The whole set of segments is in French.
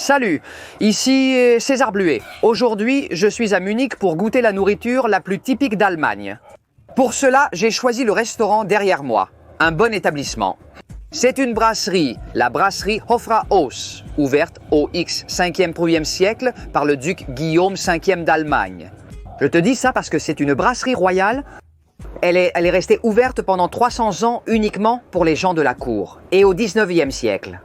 Salut, ici César Bluet. Aujourd'hui, je suis à Munich pour goûter la nourriture la plus typique d'Allemagne. Pour cela, j'ai choisi le restaurant derrière moi, un bon établissement. C'est une brasserie, la brasserie Hofra Haus, ouverte au X 5e siècle par le duc Guillaume V d'Allemagne. Je te dis ça parce que c'est une brasserie royale. Elle est restée ouverte pendant 300 ans uniquement pour les gens de la cour, et au 19e siècle.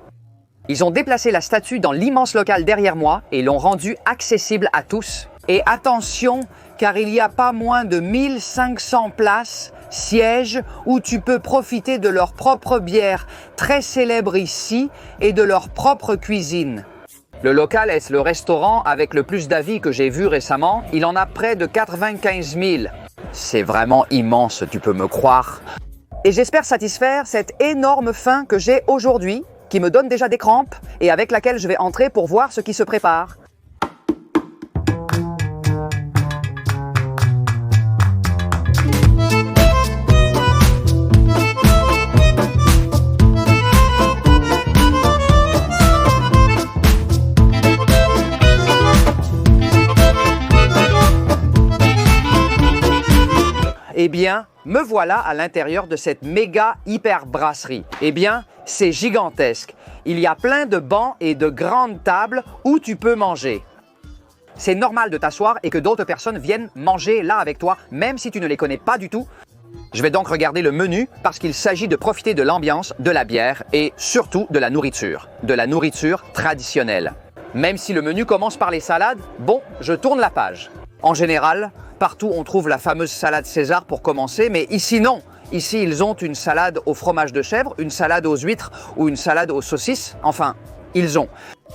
Ils ont déplacé la statue dans l'immense local derrière moi et l'ont rendue accessible à tous. Et attention, car il n'y a pas moins de 1500 places, sièges, où tu peux profiter de leur propre bière, très célèbre ici, et de leur propre cuisine. Le local est le restaurant avec le plus d'avis que j'ai vu récemment. Il en a près de 95 000. C'est vraiment immense, tu peux me croire. Et j'espère satisfaire cette énorme faim que j'ai aujourd'hui, qui me donne déjà des crampes et avec laquelle je vais entrer pour voir ce qui se prépare. Eh bien, me voilà à l'intérieur de cette méga hyper brasserie. Eh bien, c'est gigantesque. Il y a plein de bancs et de grandes tables où tu peux manger. C'est normal de t'asseoir et que d'autres personnes viennent manger là avec toi, même si tu ne les connais pas du tout. Je vais donc regarder le menu parce qu'il s'agit de profiter de l'ambiance, de la bière et surtout de la nourriture traditionnelle. Même si le menu commence par les salades, bon, je tourne la page. En général, partout on trouve la fameuse salade César pour commencer, mais ici non. Ici, ils ont une salade au fromage de chèvre, une salade aux huîtres ou une salade aux saucisses. Enfin, ils ont.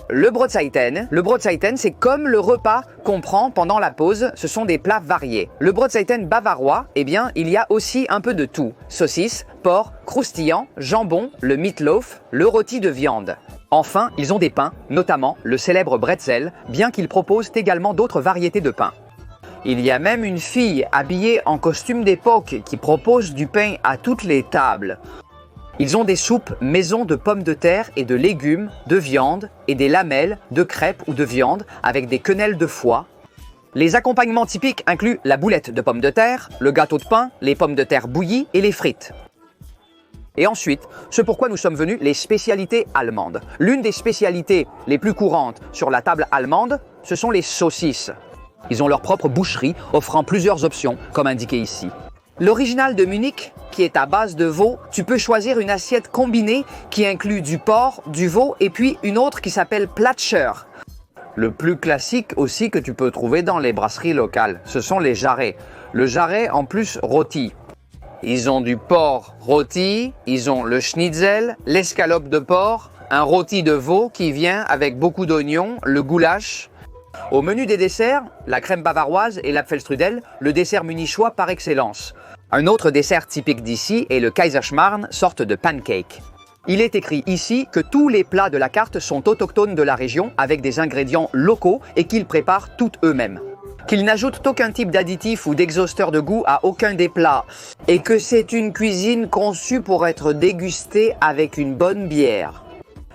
Le Brotzeiten. Le Brotzeiten, c'est comme le repas qu'on prend pendant la pause. Ce sont des plats variés. Le Brotzeiten bavarois, eh bien, il y a aussi un peu de tout. Saucisses, porc, croustillant, jambon, le meatloaf, le rôti de viande. Enfin, ils ont des pains, notamment le célèbre bretzel, bien qu'ils proposent également d'autres variétés de pain. Il y a même une fille habillée en costume d'époque qui propose du pain à toutes les tables. Ils ont des soupes maison de pommes de terre et de légumes, de viande et des lamelles de crêpes ou de viande avec des quenelles de foie. Les accompagnements typiques incluent la boulette de pommes de terre, le gâteau de pain, les pommes de terre bouillies et les frites. Et ensuite, ce pourquoi nous sommes venus, les spécialités allemandes. L'une des spécialités les plus courantes sur la table allemande, ce sont les saucisses. Ils ont leur propre boucherie, offrant plusieurs options, comme indiqué ici. L'original de Munich, qui est à base de veau, tu peux choisir une assiette combinée qui inclut du porc, du veau et puis une autre qui s'appelle Platscher. Le plus classique aussi que tu peux trouver dans les brasseries locales, ce sont les jarrets. Le jarret en plus rôti. Ils ont du porc rôti, ils ont le schnitzel, l'escalope de porc, un rôti de veau qui vient avec beaucoup d'oignons, le goulash. Au menu des desserts, la crème bavaroise et l'Apfelstrudel, le dessert munichois par excellence. Un autre dessert typique d'ici est le Kaiserschmarrn, sorte de pancake. Il est écrit ici que tous les plats de la carte sont autochtones de la région avec des ingrédients locaux et qu'ils préparent tous eux-mêmes. Qu'ils n'ajoutent aucun type d'additif ou d'exhausteur de goût à aucun des plats et que c'est une cuisine conçue pour être dégustée avec une bonne bière.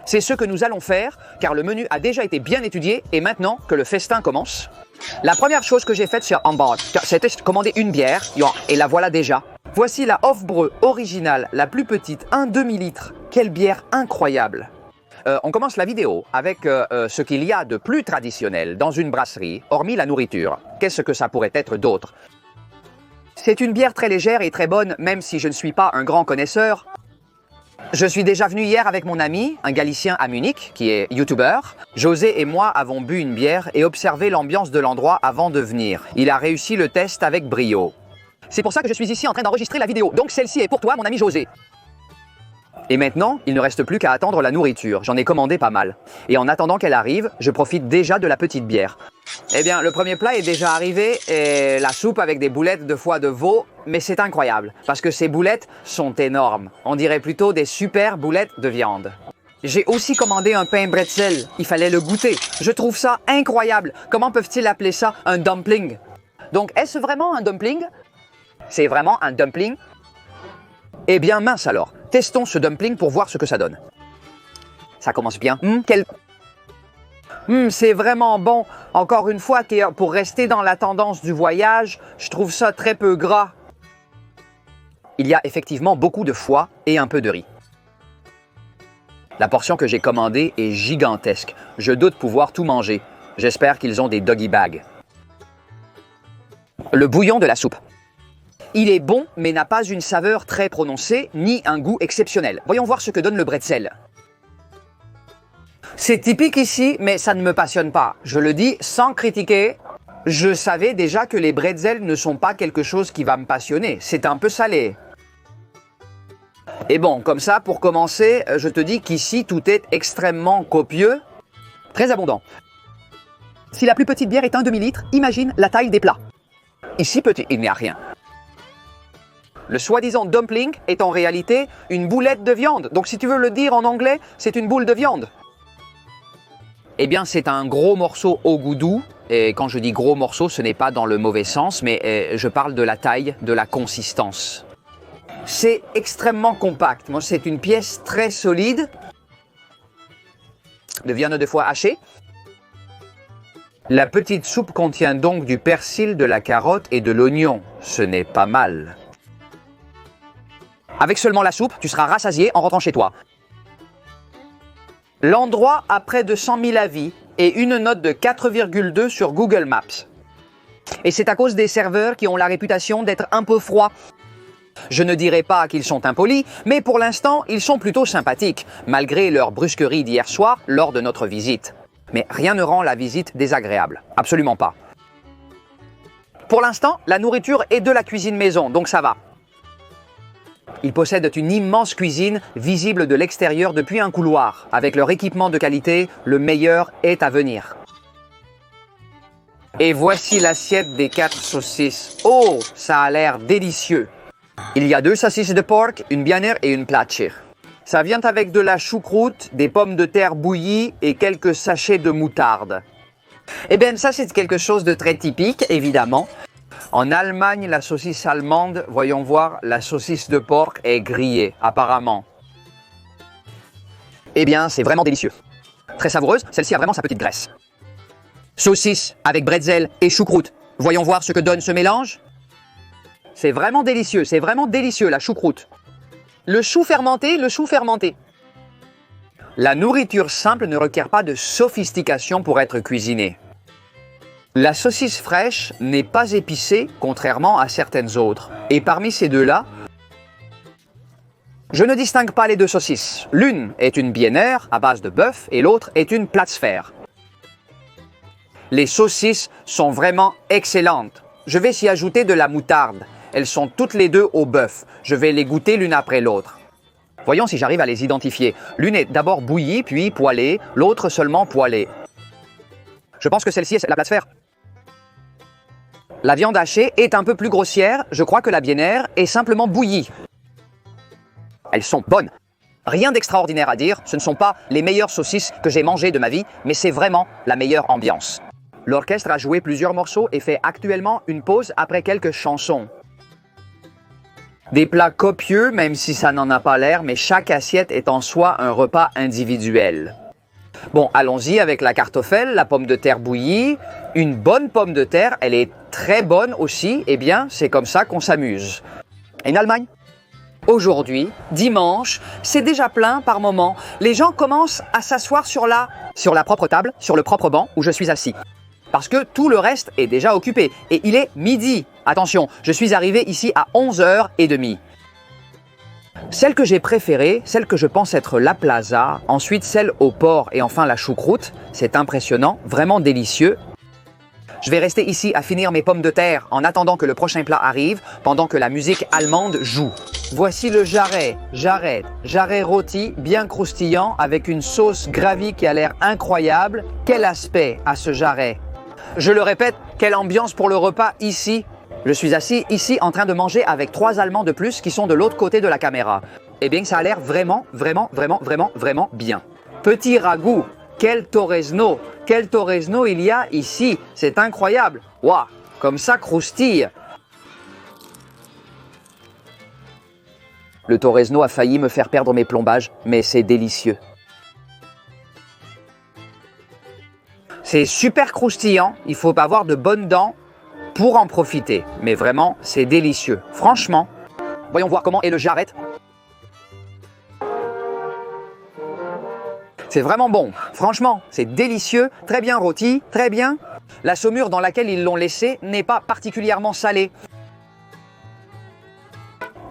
C'est ce que nous allons faire, car le menu a déjà été bien étudié et maintenant que le festin commence, la première chose que j'ai faite sur Hamburg, c'était commander une bière, et la voilà déjà. Voici la Hofbräu originale, la plus petite, un demi-litre. Quelle bière incroyable! On commence la vidéo avec ce qu'il y a de plus traditionnel dans une brasserie, hormis la nourriture. Qu'est-ce que ça pourrait être d'autre? C'est une bière très légère et très bonne, même si je ne suis pas un grand connaisseur. Je suis déjà venu hier avec mon ami, un Galicien à Munich, qui est youtubeur. José et moi avons bu une bière et observé l'ambiance de l'endroit avant de venir. Il a réussi le test avec brio. C'est pour ça que je suis ici en train d'enregistrer la vidéo. Donc celle-ci est pour toi, mon ami José. Et maintenant, il ne reste plus qu'à attendre la nourriture. J'en ai commandé pas mal. Et en attendant qu'elle arrive, je profite déjà de la petite bière. Eh bien, le premier plat est déjà arrivé, et la soupe avec des boulettes de foie de veau, mais c'est incroyable, parce que ces boulettes sont énormes. On dirait plutôt des super boulettes de viande. J'ai aussi commandé un pain bretzel, il fallait le goûter. Je trouve ça incroyable. Comment peuvent-ils appeler ça un dumpling? Donc, est-ce vraiment un dumpling? C'est vraiment un dumpling? Eh bien, mince alors. Testons ce dumpling pour voir ce que ça donne. Ça commence bien. C'est vraiment bon. Encore une fois, pour rester dans la tendance du voyage, je trouve ça très peu gras. Il y a effectivement beaucoup de foie et un peu de riz. La portion que j'ai commandée est gigantesque. Je doute pouvoir tout manger. J'espère qu'ils ont des doggy bags. Le bouillon de la soupe. Il est bon, mais n'a pas une saveur très prononcée, ni un goût exceptionnel. Voyons voir ce que donne le bretzel. C'est typique ici, mais ça ne me passionne pas. Je le dis sans critiquer. Je savais déjà que les bretzels ne sont pas quelque chose qui va me passionner. C'est un peu salé. Et bon, comme ça, pour commencer, je te dis qu'ici, tout est extrêmement copieux, très abondant. Si la plus petite bière est un demi-litre, imagine la taille des plats. Ici, petit, il n'y a rien. Le soi-disant dumpling est en réalité une boulette de viande. Donc si tu veux le dire en anglais, c'est une boule de viande. Eh bien, c'est un gros morceau au goût doux. Et quand je dis gros morceau, ce n'est pas dans le mauvais sens, mais je parle de la taille, de la consistance. C'est extrêmement compact. Moi, c'est une pièce très solide de viande de foie hachée. La petite soupe contient donc du persil, de la carotte et de l'oignon. Ce n'est pas mal. Avec seulement la soupe, tu seras rassasié en rentrant chez toi. L'endroit a près de 100 000 avis et une note de 4,2 sur Google Maps. Et c'est à cause des serveurs qui ont la réputation d'être un peu froids. Je ne dirais pas qu'ils sont impolis, mais pour l'instant, ils sont plutôt sympathiques, malgré leur brusquerie d'hier soir lors de notre visite. Mais rien ne rend la visite désagréable, absolument pas. Pour l'instant, la nourriture est de la cuisine maison, donc ça va. Ils possèdent une immense cuisine visible de l'extérieur depuis un couloir. Avec leur équipement de qualité, le meilleur est à venir. Et voici l'assiette des 4 saucisses. Oh, ça a l'air délicieux. Il y a 2 saucisses de porc, une Biener et une Platschir. Ça vient avec de la choucroute, des pommes de terre bouillies et quelques sachets de moutarde. Eh bien, ça c'est quelque chose de très typique, évidemment. En Allemagne, la saucisse allemande, voyons voir, la saucisse de porc est grillée, apparemment. Eh bien, c'est vraiment délicieux. Très savoureuse, celle-ci a vraiment sa petite graisse. Saucisse avec bretzel et choucroute. Voyons voir ce que donne ce mélange. C'est vraiment délicieux, la choucroute. Le chou fermenté. La nourriture simple ne requiert pas de sophistication pour être cuisinée. La saucisse fraîche n'est pas épicée, contrairement à certaines autres. Et parmi ces deux-là, je ne distingue pas les 2 saucisses. L'une est une Biener à base de bœuf et l'autre est une Platzfer. Les saucisses sont vraiment excellentes. Je vais s'y ajouter de la moutarde. Elles sont toutes les 2 au bœuf. Je vais les goûter l'une après l'autre. Voyons si j'arrive à les identifier. L'une est d'abord bouillie, puis poêlée, l'autre seulement poêlée. Je pense que celle-ci est la Platzfer. La viande hachée est un peu plus grossière. Je crois que la Biener est simplement bouillie. Elles sont bonnes. Rien d'extraordinaire à dire. Ce ne sont pas les meilleures saucisses que j'ai mangées de ma vie, mais c'est vraiment la meilleure ambiance. L'orchestre a joué plusieurs morceaux et fait actuellement une pause après quelques chansons. Des plats copieux, même si ça n'en a pas l'air, mais chaque assiette est en soi un repas individuel. Bon, allons-y avec la kartoffel, la pomme de terre bouillie. Une bonne pomme de terre, elle est très bonne aussi. Eh bien, c'est comme ça qu'on s'amuse. Et en Allemagne? Aujourd'hui, dimanche, c'est déjà plein par moment. Les gens commencent à s'asseoir sur la propre table, sur le propre banc où je suis assis. Parce que tout le reste est déjà occupé. Et il est midi. Attention, je suis arrivé ici à 11h30. Celle que j'ai préférée, celle que je pense être la plaza, ensuite celle au porc et enfin la choucroute, c'est impressionnant, vraiment délicieux. Je vais rester ici à finir mes pommes de terre en attendant que le prochain plat arrive, pendant que la musique allemande joue. Voici le jarret rôti, bien croustillant, avec une sauce gravie qui a l'air incroyable. Quel aspect à ce jarret! Je le répète, quelle ambiance pour le repas ici! Je suis assis ici en train de manger avec 3 Allemands de plus qui sont de l'autre côté de la caméra. Eh bien, ça a l'air vraiment bien. Petit ragoût, quel torrezno il y a ici, c'est incroyable. Waouh, comme ça croustille. Le torrezno a failli me faire perdre mes plombages, mais c'est délicieux. C'est super croustillant, il faut avoir de bonnes dents pour en profiter. Mais vraiment, c'est délicieux. Franchement, voyons voir comment est le jarret. C'est vraiment bon. Franchement, c'est délicieux, très bien rôti, très bien. La saumure dans laquelle ils l'ont laissé n'est pas particulièrement salée.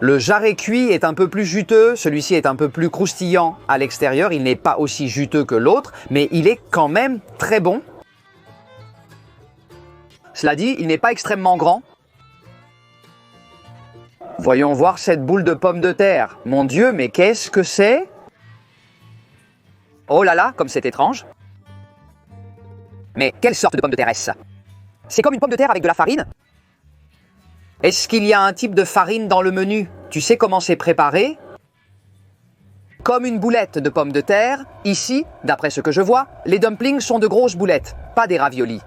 Le jarret cuit est un peu plus juteux, celui-ci est un peu plus croustillant à l'extérieur, il n'est pas aussi juteux que l'autre, mais il est quand même très bon. Cela dit, il n'est pas extrêmement grand. Voyons voir cette boule de pommes de terre. Mon Dieu, mais qu'est-ce que c'est? Oh là là, comme c'est étrange. Mais quelle sorte de pomme de terre est-ce? C'est comme une pomme de terre avec de la farine? Est-ce qu'il y a un type de farine dans le menu? Tu sais comment c'est préparé? Comme une boulette de pommes de terre, ici, d'après ce que je vois, les dumplings sont de grosses boulettes, pas des raviolis.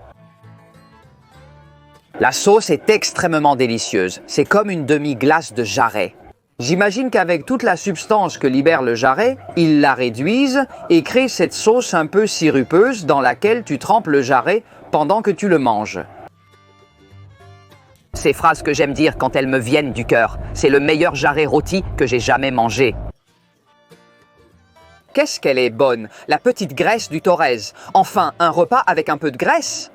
La sauce est extrêmement délicieuse, c'est comme une demi-glace de jarret. J'imagine qu'avec toute la substance que libère le jarret, ils la réduisent et créent cette sauce un peu sirupeuse dans laquelle tu trempes le jarret pendant que tu le manges. Ces phrases que j'aime dire quand elles me viennent du cœur. C'est le meilleur jarret rôti que j'ai jamais mangé. Qu'est-ce qu'elle est bonne, la petite graisse du Torrez. Enfin, un repas avec un peu de graisse.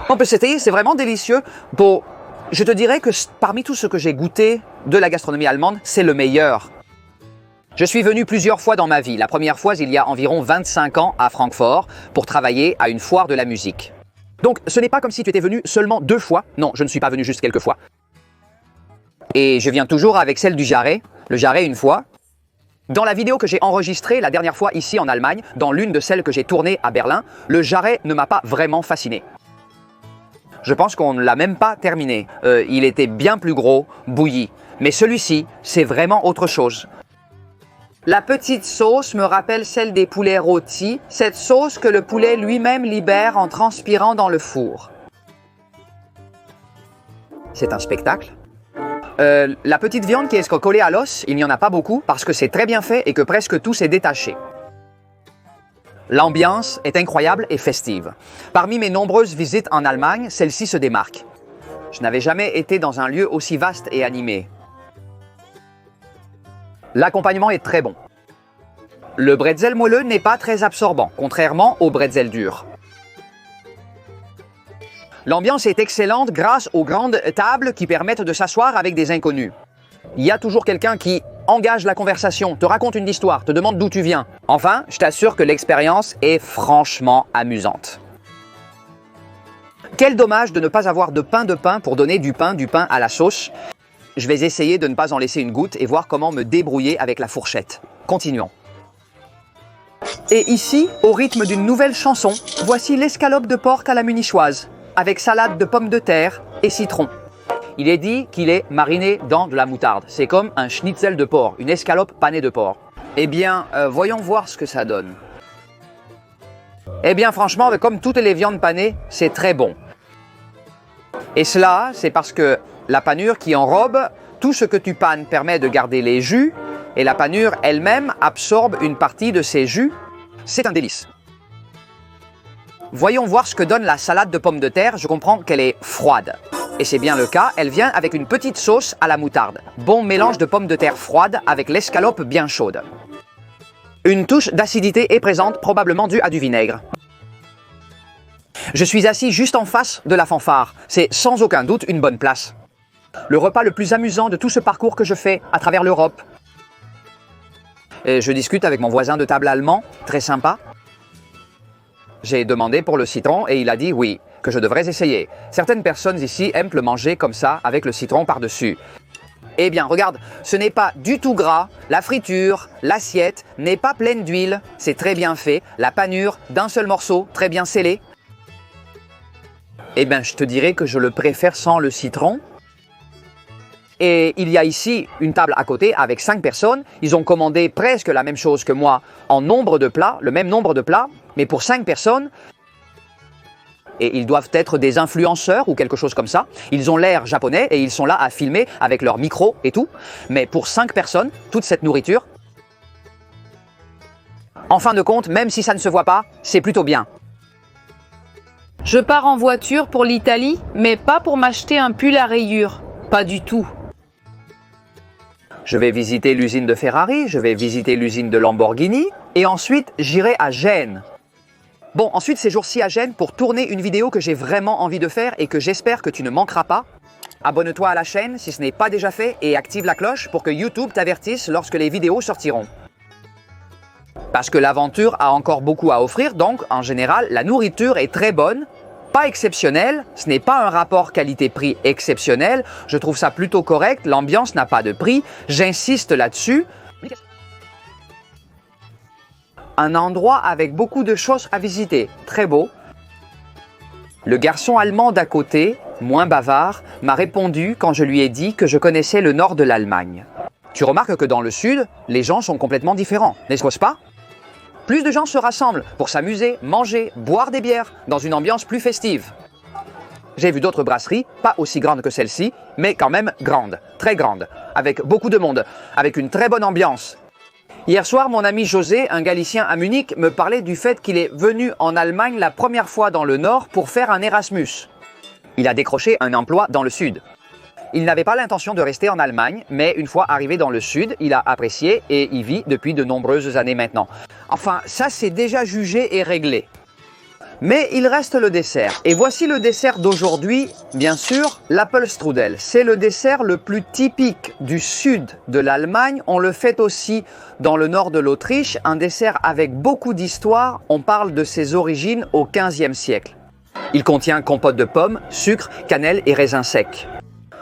On peut s'étayer, c'est vraiment délicieux. Bon, je te dirais que parmi tout ce que j'ai goûté de la gastronomie allemande, c'est le meilleur. Je suis venu plusieurs fois dans ma vie. La première fois, il y a environ 25 ans à Francfort pour travailler à une foire de la musique. Donc, ce n'est pas comme si tu étais venu seulement 2 fois. Non, je ne suis pas venu juste quelques fois. Et je viens toujours avec celle du jarret. Le jarret une fois. Dans la vidéo que j'ai enregistrée la dernière fois ici en Allemagne, dans l'une de celles que j'ai tournées à Berlin, le jarret ne m'a pas vraiment fasciné. Je pense qu'on ne l'a même pas terminé. Il était bien plus gros, bouilli. Mais celui-ci, c'est vraiment autre chose. La petite sauce me rappelle celle des poulets rôtis, cette sauce que le poulet lui-même libère en transpirant dans le four. C'est un spectacle. La petite viande qui est collée à l'os, il n'y en a pas beaucoup parce que c'est très bien fait et que presque tout s'est détaché. L'ambiance est incroyable et festive. Parmi mes nombreuses visites en Allemagne, celle-ci se démarque. Je n'avais jamais été dans un lieu aussi vaste et animé. L'accompagnement est très bon. Le bretzel moelleux n'est pas très absorbant, contrairement au bretzel dur. L'ambiance est excellente grâce aux grandes tables qui permettent de s'asseoir avec des inconnus. Il y a toujours quelqu'un qui engage la conversation, te raconte une histoire, te demande d'où tu viens. Enfin, je t'assure que l'expérience est franchement amusante. Quel dommage de ne pas avoir de pain pour donner du pain à la sauce. Je vais essayer de ne pas en laisser une goutte et voir comment me débrouiller avec la fourchette. Continuons. Et ici, au rythme d'une nouvelle chanson, voici l'escalope de porc à la munichoise, avec salade de pommes de terre et citron. Il est dit qu'il est mariné dans de la moutarde. C'est comme un schnitzel de porc, une escalope panée de porc. Eh bien, voyons voir ce que ça donne. Eh bien, franchement, comme toutes les viandes panées, c'est très bon. Et cela, c'est parce que la panure qui enrobe, tout ce que tu panes permet de garder les jus, et la panure elle-même absorbe une partie de ces jus. C'est un délice. Voyons voir ce que donne la salade de pommes de terre. Je comprends qu'elle est froide. Et c'est bien le cas, elle vient avec une petite sauce à la moutarde. Bon mélange de pommes de terre froides avec l'escalope bien chaude. Une touche d'acidité est présente, probablement due à du vinaigre. Je suis assis juste en face de la fanfare. C'est sans aucun doute une bonne place. Le repas le plus amusant de tout ce parcours que je fais à travers l'Europe. Et je discute avec mon voisin de table allemand, très sympa. J'ai demandé pour le citron et il a dit oui, que je devrais essayer. Certaines personnes ici aiment le manger comme ça, avec le citron par-dessus. Eh bien, regarde, ce n'est pas du tout gras, la friture, l'assiette n'est pas pleine d'huile, c'est très bien fait, la panure d'un seul morceau, très bien scellée. Eh bien, je te dirais que je le préfère sans le citron. Et il y a ici une table à côté avec 5 personnes. Ils ont commandé presque la même chose que moi en nombre de plats, le même nombre de plats, mais pour 5 personnes. Et ils doivent être des influenceurs ou quelque chose comme ça. Ils ont l'air japonais et ils sont là à filmer avec leur micro et tout. Mais pour 5 personnes, toute cette nourriture, en fin de compte, même si ça ne se voit pas, c'est plutôt bien. Je pars en voiture pour l'Italie, mais pas pour m'acheter un pull à rayures. Pas du tout. Je vais visiter l'usine de Ferrari, je vais visiter l'usine de Lamborghini et ensuite j'irai à Gênes. Bon, ensuite ces jours-ci à Gênes pour tourner une vidéo que j'ai vraiment envie de faire et que j'espère que tu ne manqueras pas. Abonne-toi à la chaîne si ce n'est pas déjà fait et active la cloche pour que YouTube t'avertisse lorsque les vidéos sortiront. Parce que l'aventure a encore beaucoup à offrir, donc en général la nourriture est très bonne. Pas exceptionnel, ce n'est pas un rapport qualité-prix exceptionnel, je trouve ça plutôt correct, l'ambiance n'a pas de prix, j'insiste là-dessus. Un endroit avec beaucoup de choses à visiter, très beau. Le garçon allemand d'à côté, moins bavard, m'a répondu quand je lui ai dit que je connaissais le nord de l'Allemagne. Tu remarques que dans le sud, les gens sont complètement différents, n'est-ce pas ? Plus de gens se rassemblent pour s'amuser, manger, boire des bières dans une ambiance plus festive. J'ai vu d'autres brasseries, pas aussi grandes que celle-ci, mais quand même grandes, très grandes, avec beaucoup de monde, avec une très bonne ambiance. Hier soir, mon ami José, un Galicien à Munich, me parlait du fait qu'il est venu en Allemagne la première fois dans le Nord pour faire un Erasmus. Il a décroché un emploi dans le Sud. Il n'avait pas l'intention de rester en Allemagne, mais une fois arrivé dans le Sud, il a apprécié et y vit depuis de nombreuses années maintenant. Enfin, ça c'est déjà jugé et réglé. Mais il reste le dessert. Et voici le dessert d'aujourd'hui, bien sûr, l'Apfelstrudel. C'est le dessert le plus typique du sud de l'Allemagne. On le fait aussi dans le nord de l'Autriche, un dessert avec beaucoup d'histoire. On parle de ses origines au XVe siècle. Il contient compote de pommes, sucre, cannelle et raisins secs.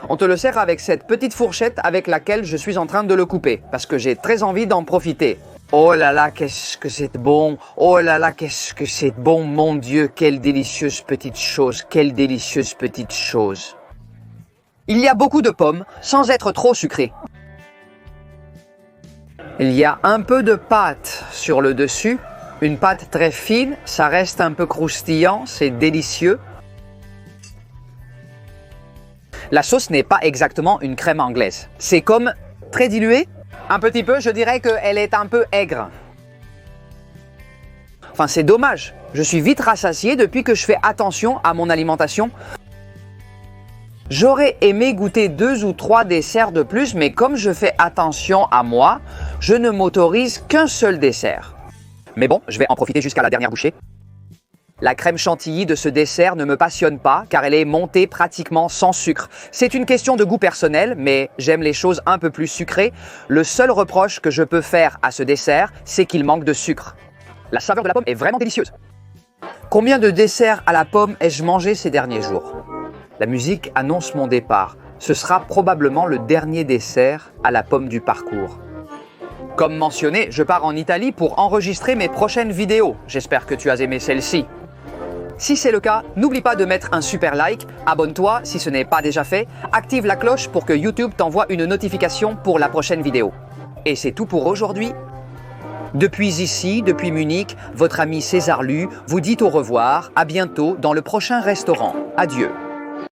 On te le sert avec cette petite fourchette avec laquelle je suis en train de le couper, parce que j'ai très envie d'en profiter. Oh là là, qu'est-ce que c'est bon! Oh là là, qu'est-ce que c'est bon! Mon Dieu, quelle délicieuse petite chose! Quelle délicieuse petite chose! Il y a beaucoup de pommes, sans être trop sucré. Il y a un peu de pâte sur le dessus, une pâte très fine, ça reste un peu croustillant, c'est délicieux. La sauce n'est pas exactement une crème anglaise. C'est comme très dilué. Un petit peu, je dirais qu'elle est un peu aigre. Enfin, c'est dommage. Je suis vite rassasié depuis que je fais attention à mon alimentation. J'aurais aimé goûter 2 ou 3 desserts de plus, mais comme je fais attention à moi, je ne m'autorise qu'un seul dessert. Mais bon, je vais en profiter jusqu'à la dernière bouchée. La crème chantilly de ce dessert ne me passionne pas car elle est montée pratiquement sans sucre. C'est une question de goût personnel, mais j'aime les choses un peu plus sucrées. Le seul reproche que je peux faire à ce dessert, c'est qu'il manque de sucre. La saveur de la pomme est vraiment délicieuse. Combien de desserts à la pomme ai-je mangé ces derniers jours? La musique annonce mon départ. Ce sera probablement le dernier dessert à la pomme du parcours. Comme mentionné, je pars en Italie pour enregistrer mes prochaines vidéos. J'espère que tu as aimé celle-ci. Si c'est le cas, n'oublie pas de mettre un super like, abonne-toi si ce n'est pas déjà fait, active la cloche pour que YouTube t'envoie une notification pour la prochaine vidéo. Et c'est tout pour aujourd'hui. Depuis ici, depuis Munich, votre ami César Lu vous dit au revoir, à bientôt dans le prochain restaurant. Adieu.